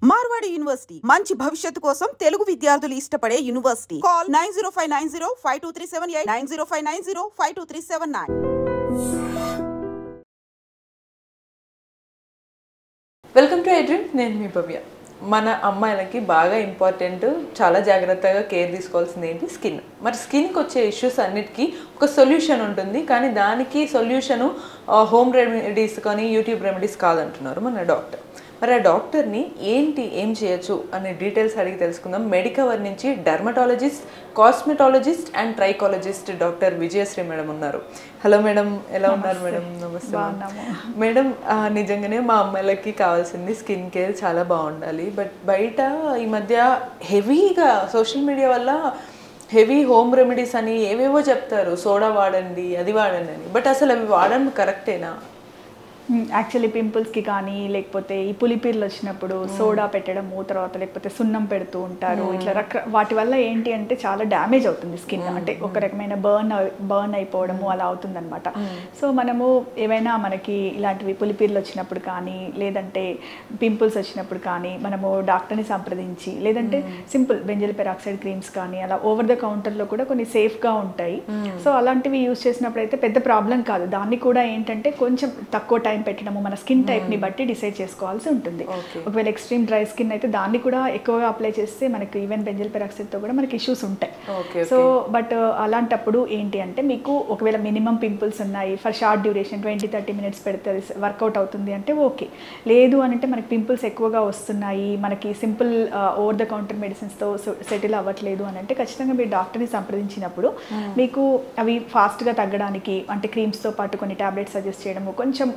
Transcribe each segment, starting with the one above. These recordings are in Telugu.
మార్వాడి యూనివర్సిటీ మంచి భవిష్యత్తు కోసం తెలుగు విద్యార్థులు ఇష్టపడే university. Call 9059052378 9059052379. Welcome to Edream. నేను మీ భవ్య. మన అమ్మాయిలకి బాగా ఇంపార్టెంట్, చాలా జాగ్రత్తగా కేర్ తీసుకోవాల్సింది ఏంటి? స్కిన్. మరి స్కిన్కి వచ్చే ఇష్యూస్ అన్నిటికీ ఒక సొల్యూషన్ ఉంటుంది, కానీ దానికి సొల్యూషను హోమ్ రెమెడీస్ కానీ యూట్యూబ్ రెమెడీస్ కాదంటున్నారు మన డాక్టర్. మరి ఆ డాక్టర్ని ఏం చేయొచ్చు అనే డీటెయిల్స్ అడిగి తెలుసుకుందాం. మెడికవర్ నుంచి dermatologist, cosmetologist and trichologist doctor Vijayasri madam ఉన్నారు. హలో మేడం, ఎలా ఉన్నారు మేడం? నమస్తే మేడం. నిజంగానే మా అమ్మాయిలకి కావాల్సింది స్కిన్ కేర్ చాలా బాగుండాలి. బట్ బయట ఈ మధ్య హెవీగా సోషల్ మీడియా వల్ల హెవీ హోమ్ రెమెడీస్ అని ఏవేవో చెప్తారు. సోడా వాడండి, అది వాడండి అని. బట్ అసలు అవి వాడడం కరెక్టేనా? యాక్చువల్లీ పింపుల్స్కి కానీ లేకపోతే ఈ పులిపీర్లు వచ్చినప్పుడు సోడా పెట్టడము, తర్వాత లేకపోతే సున్నం పెడుతూ ఉంటారు. ఇట్లా వాటి వల్ల ఏంటి అంటే చాలా డ్యామేజ్ అవుతుంది స్కిన్. అంటే ఒక రకమైన బర్న్ అయిపోవడము అలా అవుతుంది అనమాట. సో మనము ఏవైనా మనకి ఇలాంటివి పులిపీర్లు వచ్చినప్పుడు కానీ లేదంటే పింపుల్స్ వచ్చినప్పుడు కానీ మనము డాక్టర్ని సంప్రదించి, లేదంటే సింపుల్ బెంజల్ పెరాక్సైడ్ క్రీమ్స్ కానీ అలా ఓవర్ ద కౌంటర్లో కూడా కొన్ని సేఫ్గా ఉంటాయి. సో అలాంటివి యూజ్ చేసినప్పుడు అయితే పెద్ద ప్రాబ్లం కాదు. దాన్ని కూడా ఏంటంటే కొంచెం తక్కువ టైం పెట్టడము, మన స్కిన్ టైప్ని బట్టి డిసైడ్ చేసుకోవాల్సి ఉంటుంది. ఒకవేళ ఎక్స్ట్రీమ్ డ్రై స్కిన్ అయితే దాన్ని కూడా ఎక్కువగా అప్లై చేస్తే మనకి ఈవెన్ బెంజల్ పెరాక్సైడ్తో కూడా మనకి ఇష్యూస్ ఉంటాయి. సో బట్ అలాంటప్పుడు ఏంటి అంటే మీకు ఒకవేళ మినిమం పింపుల్స్ ఉన్నాయి, ఫర్ షార్ట్ డ్యూరేషన్ 20-30 మినిట్స్ పెడితే అది వర్కౌట్ అవుతుంది అంటే ఓకే. లేదు అని అంటే మనకి పింపుల్స్ ఎక్కువగా వస్తున్నాయి, మనకి సింపుల్ ఓవర్ ద కౌంటర్ మెడిసిన్స్తో సెటిల్ అవ్వట్లేదు అని అంటే ఖచ్చితంగా మీరు డాక్టర్ని సంప్రదించినప్పుడు మీకు అవి ఫాస్ట్గా తగ్గడానికి అంటే క్రీమ్స్తో పాటు కొన్ని టాబ్లెట్స్ సజెస్ట్ చేయడము, కొంచెం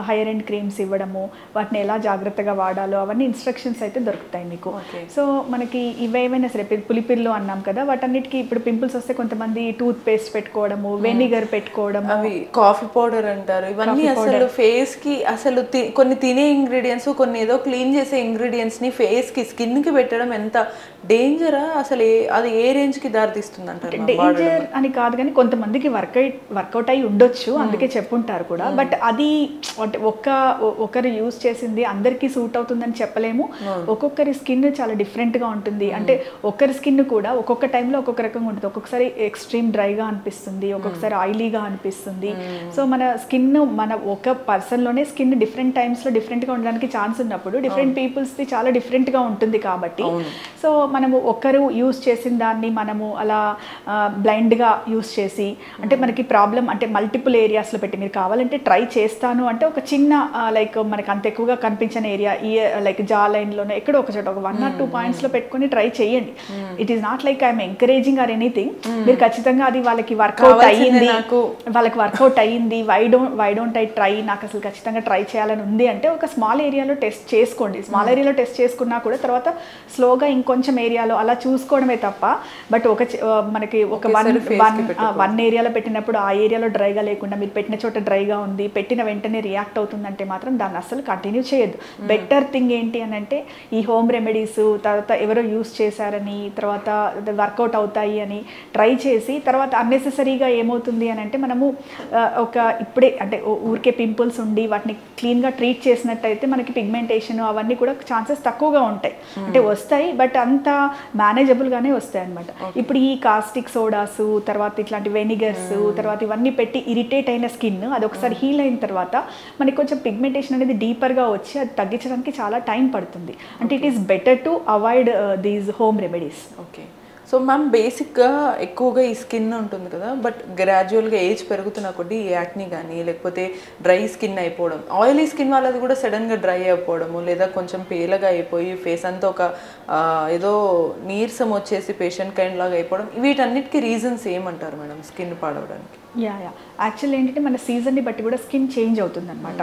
హైయర్ ఎండ్ క్రీమ్స్ ఇవ్వడము, వాటిని ఎలా జాగ్రత్తగా వాడాలో అవన్నీ ఇన్స్ట్రక్షన్స్ అయితే దొరుకుతాయి మీకు. సో మనకి ఇవేమైనా సరే పులిపిర్లు అన్నాం కదా, వాటన్నిటికీ ఇప్పుడు పింపుల్స్ వస్తే కొంతమంది టూత్ పేస్ట్ పెట్టుకోవడము, వెనిగర్ పెట్టుకోవడము, అవి కాఫీ పౌడర్ అంటారు. ఇవన్నీ అసలు ఫేస్ కి అసలు కొన్ని తినే ఇంగ్రీడియంట్స్, కొన్ని ఏదో క్లీన్ చేసే ఇంగ్రీడియంట్స్ ని ఫేస్ కి స్కిన్ కి పెట్టడం ఎంత డేంజరా? అసలు అది ఏ రేంజ్ కి దారితీస్తుంది అంటారు? డేంజర్ అని కాదు, కానీ కొంతమందికి వర్కౌట్ అయి ఉండొచ్చు, అందుకే చెప్పుంటారు కూడా. బట్ అది అంటే ఒకరు యూజ్ చేసింది అందరికీ సూట్ అవుతుందని చెప్పలేము. ఒక్కొక్కరి స్కిన్ చాలా డిఫరెంట్గా ఉంటుంది. అంటే ఒక్కరి స్కిన్ కూడా ఒక్కొక్క టైంలో ఒక్కొక్క రకంగా ఉంటుంది. ఒక్కొక్కసారి ఎక్స్ట్రీమ్ డ్రైగా అనిపిస్తుంది, ఒక్కొక్కసారి ఆయిలీగా అనిపిస్తుంది. సో మన స్కిన్ మన ఒక పర్సన్లోనే స్కిన్ డిఫరెంట్ టైమ్స్లో డిఫరెంట్గా ఉండడానికి ఛాన్స్ ఉన్నప్పుడు డిఫరెంట్ పీపుల్స్ది చాలా డిఫరెంట్గా ఉంటుంది. కాబట్టి సో మనము ఒక్కరు యూజ్ చేసిన దాన్ని మనము అలా బ్లైండ్గా యూజ్ చేసి, అంటే మనకి ప్రాబ్లం అంటే మల్టిపుల్ ఏరియాస్లో పెట్టి మీరు కావాలంటే ట్రై చేస్తాను అంటే ఒక చిన్న లైక్ మనకి అంత ఎక్కువగా కనిపించిన ఏరియా లైక్ జా లైన్లోనే ఎక్కడో ఒక చోట ఒక 1 or 2 పాయింట్స్లో పెట్టుకొని ట్రై చేయండి. It is not like I'm encouraging or anything. మీరు ఖచ్చితంగా అది వాళ్ళకి వర్కౌట్ అయ్యింది, వై డోంట్ ఐ ట్రై, నాకు అసలు ఖచ్చితంగా ట్రై చేయాలని ఉంది అంటే ఒక స్మాల్ ఏరియాలో టెస్ట్ చేసుకోండి. స్మాల్ ఏరియాలో టెస్ట్ చేసుకున్నా కూడా తర్వాత స్లోగా ఇంకొంచెం ఏరియాలో అలా చూసుకోవడమే తప్ప, బట్ మనకి ఒక వన్ ఏరియాలో పెట్టినప్పుడు ఆ ఏరియాలో డ్రైగా లేకుండా మీరు పెట్టిన చోట డ్రైగా ఉంది, పెట్టిన వెంటనే రియాక్ట్ అవుతుందంటే మాత్రం దాన్ని అసలు కంటిన్యూ చేయొద్దు. బెటర్ థింగ్ ఏంటి అని అంటే ఈ హోమ్ రెమెడీస్ తర్వాత ఎవరో యూస్ చేశారని తర్వాత వర్కౌట్ అవుతాయి అని ట్రై చేసి తర్వాత అన్నెసెసరీగా ఏమవుతుంది అని అంటే మనము ఇప్పుడే అంటే ఊరికే పింపుల్స్ ఉండి వాటిని క్లీన్గా ట్రీట్ చేసినట్టయితే మనకి పిగ్మెంటేషన్ అవన్నీ కూడా ఛాన్సెస్ తక్కువగా ఉంటాయి. అంటే వస్తాయి బట్ అంత మేనేజబుల్గానే వస్తాయి అనమాట. ఇప్పుడు ఈ కాస్టిక్ సోడాస్ తర్వాత ఇట్లాంటి వెనిగర్స్ తర్వాత ఇవన్నీ పెట్టి ఇరిటేట్ అయిన స్కిన్ అది ఒకసారి హీల్ అయిన తర్వాత మనకి కొంచెం పిగ్మెంటేషన్ అనేది డీపర్గా వచ్చి అది తగ్గించడానికి చాలా టైం పడుతుంది. అంటే it is better to avoid these home remedies. Okay. So ma'am, బేసిక్గా ఎక్కువగా ఈ స్కిన్ ఉంటుంది కదా, బట్ గ్రాడ్యువల్గా ఏజ్ పెరుగుతున్న కొద్దీ యాక్ని కానీ లేకపోతే డ్రై స్కిన్ అయిపోవడం, ఆయిలీ స్కిన్ వాళ్ళది కూడా సడన్గా డ్రై అయిపోవడము, లేదా కొంచెం పేలగా అయిపోయి ఫేస్ అంతా ఒక ఏదో నీరసం వచ్చేసి పేషెంట్ కైండ్ లాగా అయిపోవడం, వీటన్నిటికీ రీజన్స్ ఏమంటారు మేడం స్కిన్ పాడవడానికి? యాక్చువల్లీ ఏంటంటే మన సీజన్ని బట్టి కూడా స్కిన్ చేంజ్ అవుతుంది అనమాట.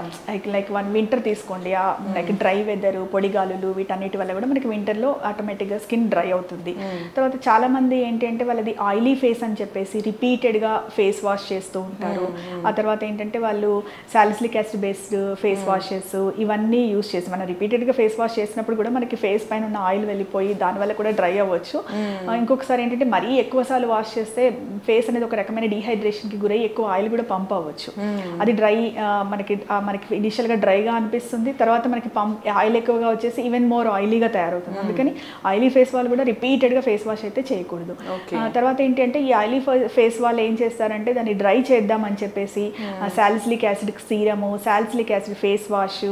లైక్ వింటర్ తీసుకోండి, లైక్ డ్రై వెదర్, పొడిగాలులు వీటన్నిటి వల్ల కూడా మనకి వింటర్లో ఆటోమేటిక్గా స్కిన్ డ్రై అవుతుంది. తర్వాత చాలామంది ఏంటి అంటే వాళ్ళది ఆయిలీ ఫేస్ అని చెప్పేసి రిపీటెడ్గా ఫేస్ వాష్ చేస్తూ ఉంటారు. ఆ తర్వాత ఏంటంటే వాళ్ళు salicylic acid based face washes ఇవన్నీ యూస్ చేసి మనం రిపీటెడ్గా ఫేస్ వాష్ చేసినప్పుడు కూడా మనకి ఫేస్ పైన ఉన్న ఆయిల్ వెళ్ళిపోయి దానివల్ల కూడా డ్రై అవ్వచ్చు. ఇంకొకసారి ఏంటంటే మరీ ఎక్కువసార్లు వాష్ చేస్తే ఫేస్ అనేది ఒక రకమైన డీహైడ్రేషన్కి కి గురై ఎక్కువ ఆయిల్ కూడా పంప్ అవ్వచ్చు. అది డ్రై మనకి ఇనిషియల్గా డ్రైగా అనిపిస్తుంది, తర్వాత మనకి ఆయిల్ ఎక్కువగా వచ్చేసి ఈవెన్ మోర్ ఆయిలీగా తయారవుతుంది. అందుకని ఆయిలీ ఫేస్ వాల్ కూడా రిపీటెడ్గా ఫేస్ వాష్ అయితే చేయకూడదు. తర్వాత ఏంటి అంటే ఈ ఆయిలీ ఫేస్ వాల్ ఏం చేస్తారంటే దాన్ని డ్రై చేద్దామని చెప్పేసి salicylic acid serum, salicylic acid face wash,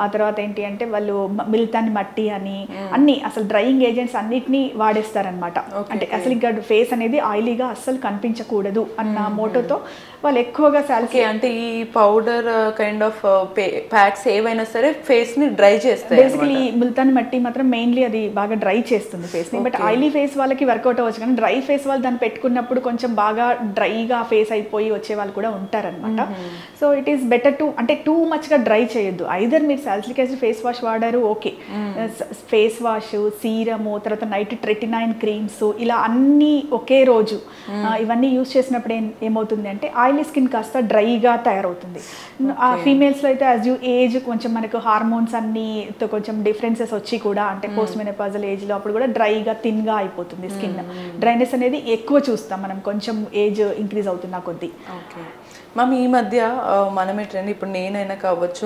ఆ తర్వాత ఏంటి అంటే వాళ్ళు మిల్తాన్ మట్టి అని అన్ని అసలు డ్రైయింగ్ ఏజెంట్స్ అన్నిటినీ వాడేస్తారనమాట. అంటే అసలు ఇంకా ఫేస్ అనేది ఆయిలీగా అస్సలు కనిపించకూడదు అన్న మోటోతో వాళ్ళు ఎక్కువగా సాలిసిలిక్ అంటే ఈ పౌడర్ కైండ్ ఆఫ్ ప్యాక్స్ ఏవైనా సరే ఫేస్ ని డ్రై చేస్తాయి. బేసికలీ ముల్తాన్ మట్టి మాత్రం మెయిన్లీ అది బాగా డ్రై చేస్తుంది ఫేస్ ని. బట్ ఆయిలీ ఫేస్ వాళ్ళకి వర్కౌట్ అవ్వచ్చు, కానీ డ్రై ఫేస్ వాళ్ళు దాన్ని పెట్టుకున్నప్పుడు కొంచెం బాగా డ్రైగా ఫేస్ అయిపోయి వచ్చే వాళ్ళు కూడా ఉంటారనమాట. So it is better to అంటే టూ మచ్ గా డ్రై చేయొద్దు. ఐదర్ మీరు సాలిసిలిక్ యాసిడ్ ఫేస్ వాష్ వాడారు ఓకే, ఫేస్ వాష్, సీరము, తర్వాత నైట్ ట్రెటినైన్ క్రీమ్స్, ఇలా అన్ని ఒకే రోజు ఇవన్నీ యూజ్ చేసినప్పుడు ఏమవుతుంది అంటే ఆయిలీ స్కిన్ కాస్త డ్రైగా తయారవుతుంది. ఆ ఫీమేల్స్లో అయితే యాజ్ యూ ఏజ్ కొంచెం మనకు హార్మోన్స్ అన్ని కొంచెం డిఫరెన్సెస్ వచ్చి కూడా అంటే పోస్ట్ మెనోపాజల్ ఏజ్లో అప్పుడు కూడా డ్రైగా థిన్గా అయిపోతుంది స్కిన్. డ్రైనెస్ అనేది ఎక్కువ చూస్తాం మనం కొంచెం ఏజ్ ఇంక్రీజ్ అవుతున్న కొద్దీ. ఓకే మ్యామ్, ఈ మధ్య మనమే ట్రెండ్, ఇప్పుడు నేనైనా కావచ్చు,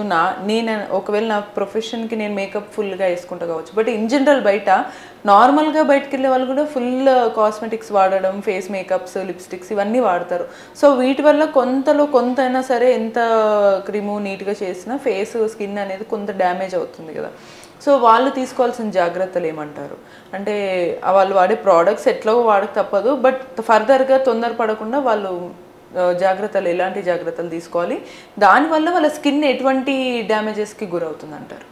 నేను ఒకవేళ నా ప్రొఫెషన్కి నేను మేకప్ ఫుల్గా వేసుకుంటా కావచ్చు, బట్ ఇన్ జనరల్ బయట నార్మల్గా బయటకు వెళ్ళే వాళ్ళు కూడా ఫుల్ కాస్మెటిక్స్ వాడడం, ఫేస్ మేకప్స్, లిప్స్టిక్స్ ఇవన్నీ వాడతారు. సో వీటి వల్ల కొంత అయినా సరే ఎంత క్రీము నీట్గా చేసినా ఫేస్ స్కిన్ అనేది కొంత డ్యామేజ్ అవుతుంది కదా. సో వాళ్ళు తీసుకోవాల్సిన జాగ్రత్తలు ఏమంటారు? అంటే వాళ్ళు వాడే ప్రోడక్ట్స్ ఎట్లాగో వాడక తప్పదు, బట్ ఫర్దర్గా తొందరపడకుండా వాళ్ళు ఎలాంటి జాగ్రత్తలు తీసుకోవాలి, దానివల్ల వాళ్ళ స్కిన్ ఎటువంటి డ్యామేజెస్కి గురవుతుంది అంటారు?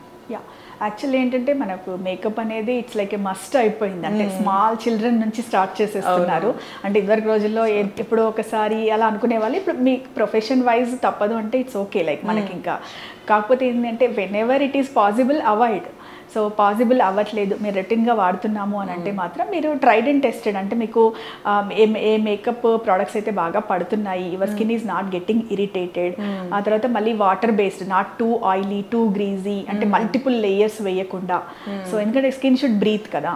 యాక్చువల్లీ ఏంటంటే మనకు మేకప్ అనేది ఇట్స్ లైక్ ఏ మస్ట్ అయిపోయింది. అంటే స్మాల్ చిల్డ్రన్ నుంచి స్టార్ట్ చేసేస్తున్నారు. అంటే ఇదివరకు రోజుల్లో ఎప్పుడో ఒకసారి అలా అనుకునే వాళ్ళు, ఇప్పుడు మీ ప్రొఫెషన్ వైజ్ తప్పదు అంటే ఇట్స్ ఓకే. లైక్ మనకి ఇంకా కాకపోతే ఏంటంటే when ever it is possible avoid. So possible అవ్వట్లేదు, మీరు రొటీన్గా వాడుతున్నాము అని అంటే మాత్రం మీరు ట్రైడ్ అండ్ టెస్టెడ్, అంటే మీకు ఏ మేకప్ ప్రోడక్ట్స్ అయితే బాగా పడుతున్నాయి, your skin is not getting irritated, ఆ తర్వాత మళ్ళీ water based, not too oily, two greasy, అంటే మల్టిపుల్ లేయర్స్ వేయకుండా. సో ఎందుకంటే స్కిన్ షుడ్ బ్రీత్ కదా.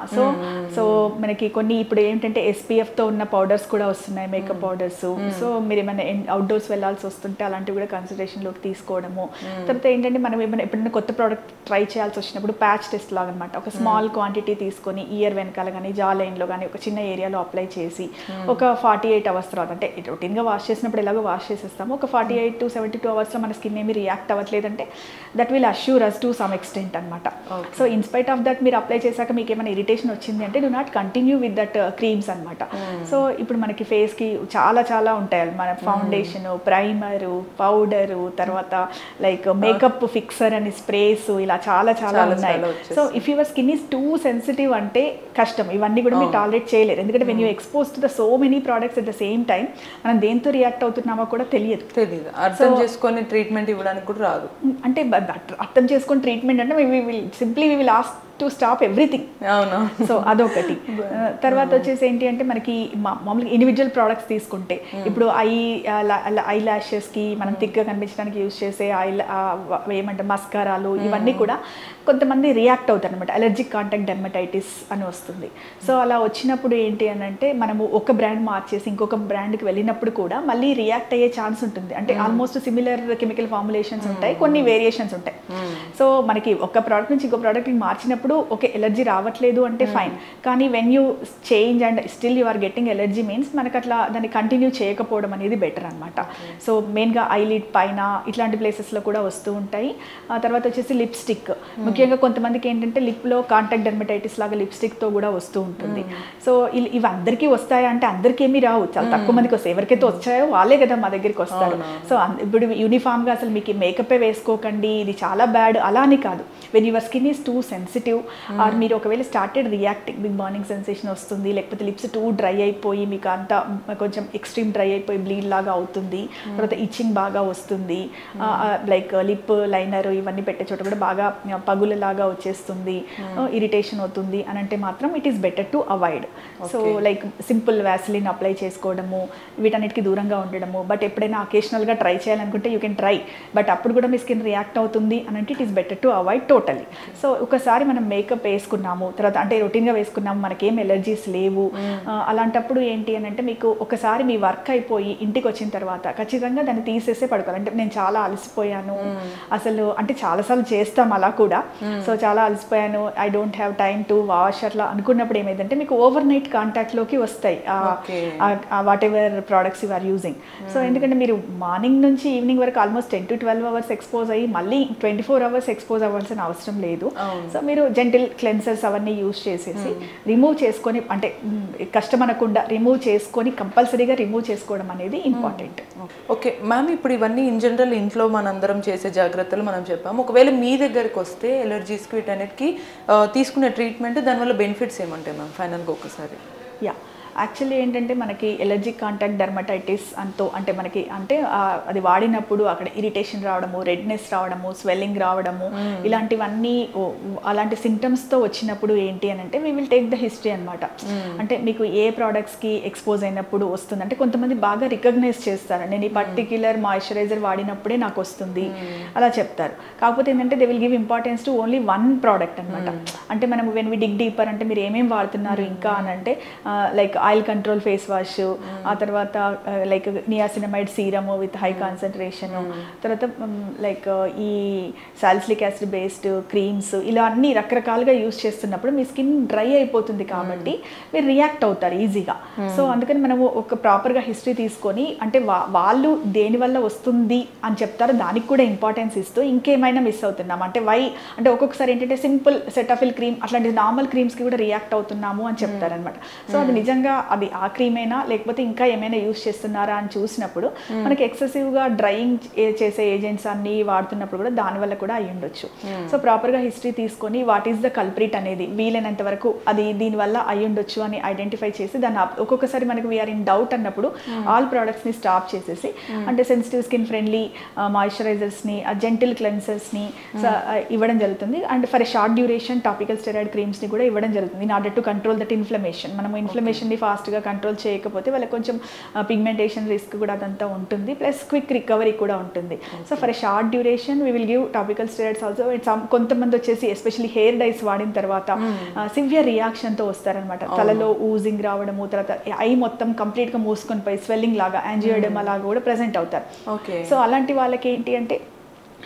సో మనకి కొన్ని ఇప్పుడు ఏంటంటే SPFతో ఉన్న పౌడర్స్ కూడా వస్తున్నాయి, మేకప్ పౌడర్స్. సో మీరు ఏమైనా అవుట్డోర్స్ వెళ్ళాల్సి వస్తుంటే అలాంటివి కూడా కన్సిడరేషన్లోకి తీసుకోవడము. తర్వాత ఏంటంటే మనం ఏమైనా ఎప్పుడైనా కొత్త ప్రోడక్ట్ ట్రై చేయాల్సి వచ్చినప్పుడు ప్యాచ్ టెస్ట్ లాగా అనమాట, ఒక స్మాల్ క్వాంటిటీ తీసుకొని ఇయర్ వెనకాల కానీ జా లైన్లో కానీ ఒక చిన్న ఏరియాలో అప్లై చేసి ఒక 48 అవర్స్ తర్వాత, అంటే రొటీన్గా వాష్ చేసినప్పుడు ఎలాగో వాష్ చేసేస్తాము, ఒక 48 to 72 అవర్స్లో మన స్కిన్ ఏమి రియాక్ట్ అవ్వట్లేదంటే that will assure us to some extent అనమాట. సో ఇన్స్పైట్ ఆఫ్ దట్ మీరు అప్లై చేశాక మీకు ఏమైనా ఇరిటేషన్ వచ్చింది అంటే do not continue with that creams అనమాట. సో ఇప్పుడు మనకి ఫేస్కి చాలా ఉంటాయి, మన ఫౌండేషన్, ప్రైమరు, పౌడరు, తర్వాత లైక్ మేకప్ ఫిక్సర్ అని స్ప్రేస్, ఇలా చాలా ఉన్నాయి. So if your skin is too sensitive అంటే కష్టం, ఇవన్నీ కూడా మీరు టాలరేట్ చేయలేరు. ఎందుకంటే when you expose to the so many products at the same time మనం దేంతో రియాక్ట్ అవుతున్నామో కూడా తెలియదు, అర్థం చేసుకొని ట్రీట్మెంట్ ఇవ్వడానికి కూడా రాదు. అంటే అర్థం చేసుకొని ట్రీట్మెంట్ అంటే we will ask to stop everything. అవును. సో అదొకటి. తర్వాత వచ్చేసి ఏంటి అంటే మనకి మామూలుగా ఇండివిజువల్ ప్రోడక్ట్స్ తీసుకుంటే ఇప్పుడు ఐ ల్యాషెస్కి మనం థిక్గా కనిపించడానికి యూజ్ చేసే ఏమంటే మస్కారాలు, ఇవన్నీ కూడా కొంతమంది రియాక్ట్ అవుతారు అనమాట. అలర్జిక్ కాంటాక్ట్ డెర్మటైటిస్ అని వస్తుంది. సో అలా వచ్చినప్పుడు ఏంటి అని అంటే మనము ఒక బ్రాండ్ మార్చేసి ఇంకొక బ్రాండ్కి వెళ్ళినప్పుడు కూడా మళ్ళీ రియాక్ట్ అయ్యే ఛాన్స్ ఉంటుంది. అంటే ఆల్మోస్ట్ సిమిలర్ కెమికల్ ఫార్ములేషన్స్ ఉంటాయి, కొన్ని వేరియేషన్స్ ఉంటాయి. సో మనకి ఒక ప్రోడక్ట్ నుంచి ఇంకో ప్రోడక్ట్కి మార్చినప్పుడు ఓకే ఎలర్జీ రావట్లేదు అంటే ఫైన్, కానీ when you change and still you are getting allergy means మనకు అట్లా దాన్ని కంటిన్యూ చేయకపోవడం అనేది బెటర్ అనమాట. సో మెయిన్గా ఐలిడ్ పైన ఇట్లాంటి ప్లేసెస్లో కూడా వస్తూ ఉంటాయి. ఆ తర్వాత వచ్చేసి లిప్స్టిక్, ముఖ్యంగా కొంతమందికి ఏంటంటే లిప్లో కాంటాక్ట్ డెర్మటైటిస్ లాగా లిప్స్టిక్తో కూడా వస్తూ ఉంటుంది. సో ఇవి అందరికీ వస్తాయా అంటే అందరికీ ఏమీ రావు, చాలా తక్కువ మందికి వస్తాయి. ఎవరికైతే వచ్చాయో వాళ్ళే కదా మా దగ్గరికి వస్తారు. సో ఇప్పుడు యూనిఫామ్గా అసలు మీకు మేకప్పే వేసుకోకండి ఇది చాలా బ్యాడ్ అలా అని కాదు. When your skin is too sensitive or మీరు ఒకవేళ స్టార్టెడ్ రియాక్టింగ్, మీకు బర్నింగ్ సెన్సేషన్ వస్తుంది, లేకపోతే లిప్స్ టూ డ్రై అయిపోయి మీకు అంతా కొంచెం ఎక్స్ట్రీమ్ డ్రై అయిపోయి బ్లీడ్ లాగా అవుతుంది, తర్వాత ఇచ్చింగ్ బాగా వస్తుంది, లైక్ లిప్ లైనర్ ఇవన్నీ పెట్టే చోట కూడా బాగా పగులలాగా వచ్చేస్తుంది, ఇరిటేషన్ అవుతుంది అని అంటే మాత్రం it is better to avoid. So like simple vaseline apply చేసుకోవడము, వీటన్నిటికీ దూరంగా ఉండడము. బట్ ఎప్పుడైనా అకేషనల్గా ట్రై చేయాలనుకుంటే యూ కెన్ ట్రై, బట్ అప్పుడు కూడా మీ స్కిన్ రియాక్ట్ అవుతుంది అని అంటే it is better to avoid totally. So ఒకసారి మనం మేకప్ వేసుకున్నాము, తర్వాత అంటే రొటీన్గా వేసుకున్నాము, మనకేం ఎలర్జీస్ లేవు, అలాంటప్పుడు ఏంటి అని అంటే మీకు ఒకసారి మీ వర్క్ అయిపోయి ఇంటికి వచ్చిన తర్వాత ఖచ్చితంగా దాన్ని తీసేసే పడుకోవాలి. అంటే నేను చాలా అలసిపోయాను అసలు, అంటే చాలాసార్లు చేస్తాం అలా కూడా, సో చాలా అలసిపోయాను, I don't have time to wash అట్లా అనుకున్నప్పుడు ఏమైందంటే మీకు ఓవర్ నైట్ కాంటాక్ట్లోకి వస్తాయి whatever products you are using. So ఎందుకంటే మీరు మార్నింగ్ నుంచి ఈవినింగ్ వరకు ఆల్మోస్ట్ 10 to 12 hours ఎక్స్పోజ్ అయ్యి మళ్ళీ 24 hours ఎక్స్పోజ్ అవ్వాల్సిన అవసరం లేదు. సో మీరు జెంటిల్ క్లెన్సర్స్ అవన్నీ యూజ్ చేసేసి రిమూవ్ చేసుకొని, అంటే కష్టం అనకుండా రిమూవ్ చేసుకొని కంపల్సరీగా రిమూవ్ చేసుకోవడం అనేది ఇంపార్టెంట్. ఓకే మ్యామ్, ఇప్పుడు ఇవన్నీ ఇన్ జనరల్ ఇంట్లో మనందరం చేసే జాగ్రత్తలు మనం చెప్పాము. ఒకవేళ మీ దగ్గరికి వస్తే ఎలర్జీస్కి వీటన్నిటికి తీసుకునే ట్రీట్మెంట్, దానివల్ల బెనిఫిట్స్ ఏమంటాయి మ్యామ్ ఫైనల్గా ఒకసారి? యా, యాక్చువల్లీ ఏంటంటే మనకి ఎలర్జిక్ కాంటాక్ట్ డెర్మటైటిస్ అంటే మనకి అంటే అది వాడినప్పుడు అక్కడ ఇరిటేషన్ రావడము, రెడ్నెస్ రావడము, స్వెల్లింగ్ రావడము, ఇలాంటివన్నీ అలాంటి సిమ్టమ్స్తో వచ్చినప్పుడు ఏంటి అని అంటే we will take the history అనమాట. అంటే మీకు ఏ ప్రోడక్ట్స్కి ఎక్స్పోజ్ అయినప్పుడు వస్తుంది అంటే కొంతమంది బాగా రికగ్నైజ్ చేస్తారు, నేను ఈ పర్టిక్యులర్ మాయిశ్చరైజర్ వాడినప్పుడే నాకు వస్తుంది అలా చెప్తారు. కాకపోతే ఏంటంటే they will give importance to only one product అనమాట. అంటే మనం వెన్ వి డిగ్ డీపర్ అంటే మీరు ఏమేమి వాడుతున్నారు ఇంకా అని అంటే like oil control face wash, ఆ తర్వాత like niacinamide serum with high concentration, తర్వాత లైక్ ఈ సాలిసిలిక్ యాసిడ్ బేస్డ్ క్రీమ్స్, ఇలా అన్ని రకరకాలుగా యూస్ చేస్తున్నప్పుడు మీ స్కిన్ డ్రై అయిపోతుంది కాబట్టి మీరు రియాక్ట్ అవుతారు ఈజీగా. సో అందుకని మనము ఒక ప్రాపర్గా హిస్టరీ తీసుకొని అంటే వాళ్ళు దేనివల్ల వస్తుంది అని చెప్తారు, దానికి కూడా ఇంపార్టెన్స్ ఇస్తూ ఇంకేమైనా మిస్ అవుతున్నాము అంటే అంటే ఒక్కొక్కసారి ఏంటంటే సింపుల్ సెటాఫిల్ క్రీమ్ అట్లాంటి నార్మల్ క్రీమ్స్కి కూడా రియాక్ట్ అవుతున్నాము అని చెప్తారనమాట. సో అది నిజంగా అది ఆ క్రీమేనా లేకపోతే ఇంకా ఏమైనా యూస్ చేస్తున్నారా అని చూసినప్పుడు మనకి ఎక్సెసివ్గా డ్రైయింగ్ చేసే ఏజెంట్స్ అన్ని వాడుతున్నప్పుడు కూడా దానివల్ల కూడా అయి ఉండొచ్చు. సో ప్రాపర్గా హిస్టరీ తీసుకొని వాట్ ఈస్ ద కల్ప్రిట్ అనేది వీలైనంత వరకు అది దీనివల్ల అయి ఉండొచ్చు అని ఐడెంటిఫై చేసి దాన్ని ఒక్కొక్కసారి మనకి వీఆర్ ఇన్ డౌట్ అన్నప్పుడు ఆల్ ప్రోడక్ట్స్ని స్టాప్ చేసేసి అంటే సెన్సిటివ్ స్కిన్ ఫ్రెండ్లీ మాయిశ్చరైజర్స్ని, జెంటిల్ క్లెన్సర్స్ని ఇవ్వడం జరుగుతుంది. And for short duration topical steroid క్రీమ్స్ని కూడా ఇవ్వడం జరుగుతుంది in order to control that inflammation. మనం ఇన్ఫ్లమేషన్ని ఫాస్ట్గా కంట్రోల్ చేయకపోతే వాళ్ళకి కొంచెం పిగ్మెంటేషన్ రిస్క్ కూడా అదంతా ఉంటుంది, ప్లస్ క్విక్ రికవరీ కూడా ఉంటుంది. So for short duration we will give topical steroids also. కొంతమంది వచ్చేసి ఎస్పెషల్లీ హెయిర్ డైస్ వాడిన తర్వాత సివియర్ రియాక్షన్తో వస్తారనమాట. తలలో ఊజింగ్ రావడము, తర్వాత ఐ మొత్తం కంప్లీట్గా మూసుకొని పోయి స్వెల్లింగ్ లాగా యాంజియోడెమా లాగా కూడా ప్రెజెంట్ అవుతారు. సో అలాంటి వాళ్ళకి ఏంటి అంటే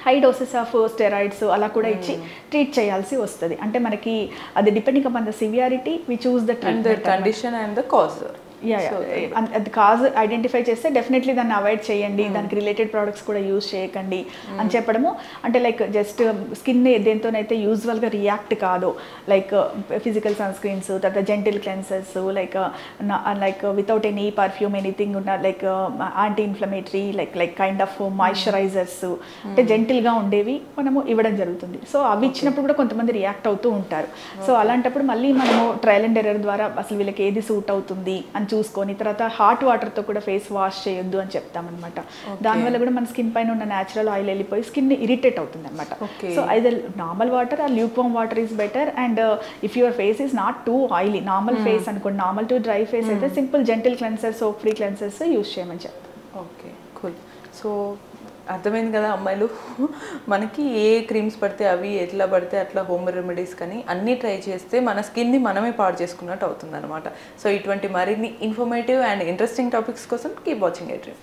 హై డోసెస్ ఆఫ్ స్టెరాయిడ్స్ అలా కూడా ఇచ్చి ట్రీట్ చేయాల్సి వస్తుంది. అంటే మనకి అది depending upon the severity we choose the treatment condition and the cause. అది కాజ్ ఐడెంటిఫై చేస్తే డెఫినెట్లీ దాన్ని అవాయిడ్ చేయండి, దానికి రిలేటెడ్ ప్రోడక్ట్స్ కూడా యూజ్ చేయకండి అని చెప్పడము. అంటే లైక్ జస్ట్ స్కిన్ దేంతోనైతే యూజువల్గా రియాక్ట్ కాదో లైక్ ఫిజికల్ సన్ స్క్రీన్స్, తర్వాత gentle cleansers, like without any perfume anything ఉన్న like anti inflammatory like kind of moisturizers అంటే జెంటిల్గా ఉండేవి మనము ఇవ్వడం జరుగుతుంది. సో అవి ఇచ్చినప్పుడు కూడా కొంతమంది రియాక్ట్ అవుతూ ఉంటారు. సో అలాంటప్పుడు మళ్ళీ మనము ట్రయల్ అండ్ ఎర్రర్ ద్వారా అసలు వీళ్ళకి ఏది సూట్ అవుతుంది అని చూసుకొని తర్వాత హాట్ వాటర్తో కూడా ఫేస్ వాష్ చేయొద్దు అని చెప్తామన్నమాట. దానివల్ల కూడా మన స్కిన్ పైన ఉన్న న్యాచురల్ ఆయిల్ వెళ్ళిపోయి స్కిన్ ఇరిటేట్ అవుతుంది అనమాట. So either normal water or lukewarm water is better. And if your face is not too oily, normal face అనుకోండి, నార్మల్ టు డ్రై ఫేస్ అయితే simple gentle cleanser, soap free cleansers use చేయమని చెప్తాం. Okay, cool. సో అర్థమైంది కదా అమ్మాయిలు, మనకి ఏ క్రీమ్స్ పడితే అవి ఎట్లా పడితే అట్లా హోమ్ రెమెడీస్ కానీ అన్నీ ట్రై చేస్తే మన స్కిన్ని మనమే పాడు చేసుకున్నట్టు అవుతుంది అనమాట. సో ఇటువంటి మరిన్ని ఇన్ఫర్మేటివ్ అండ్ ఇంట్రెస్టింగ్ టాపిక్స్ కోసం కీప్ వాచింగ్ ఎడ్రీమ్.